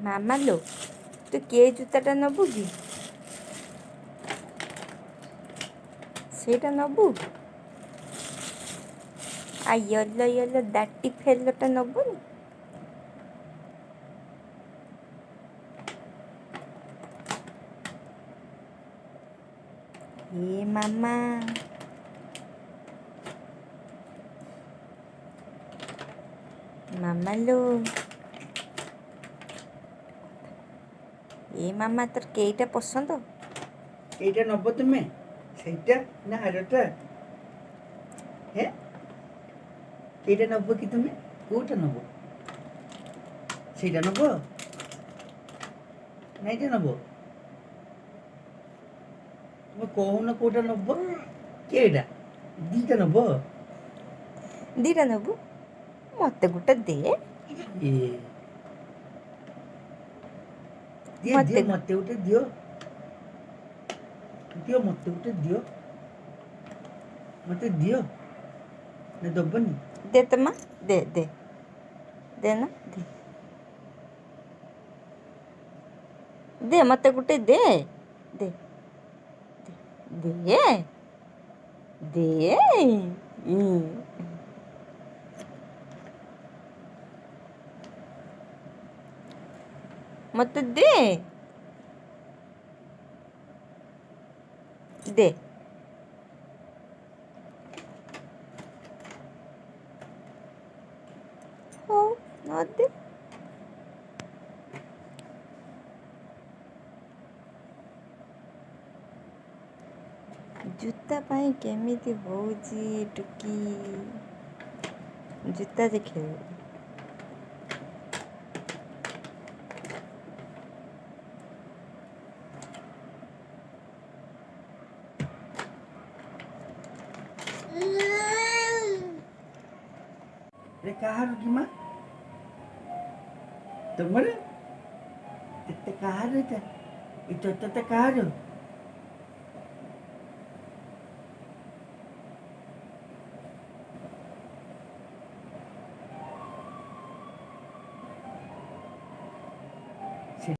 ମାମା ଲୋ ତୁ କେ ଜୁତାଟା ନେବୁ କି ସେଇଟା ନେବୁ ଆ ୟଲୋ ଦାଟି ଫେଲଟା ନେବୁନି ଏ ମାମା ମାମା ଲୋ ଏ ମାମା ତୋର କେଇଟା ପସନ୍ଦ এইটা নব তুমি সেইটা না আরটা হ্যাঁ এইটা নব কি তুমি কোটা নব সেইটা নব না এইটা নব তুমি কହୁନ কোটা নব কেডা দিটা নব ଦିଟା ନେବୁ ମୋତେ ଗୋଟେ ଦେ ଏ ଦିଅ ମୋତେ ଦିଅ ମତେ ଗୋଟେ ଦିଅ ଦିଅ ମତେ ଗୋଟେ ଦିଅ ମତେ ଦିଅ ନା ଦବନି ଦେ ତ ମା ଦେ ଦେ ଦେ ନା ଦେ ଦେ ମୋତେ ଗୋଟେ ଦେ ଦେ ଦେ ଦେ ମୋତେ ଦେ ଦେ ହଉ ନ ଦେ ଜୁତା ପାଇଁ କେମିତି ହେଉଛି ଟୁକି ଜୁତା ଦେଖେ रे କାହାର କି ମା ତମର ଏତେ କାହାର ଏଟା ଏ ଚଟାଟା କାହାର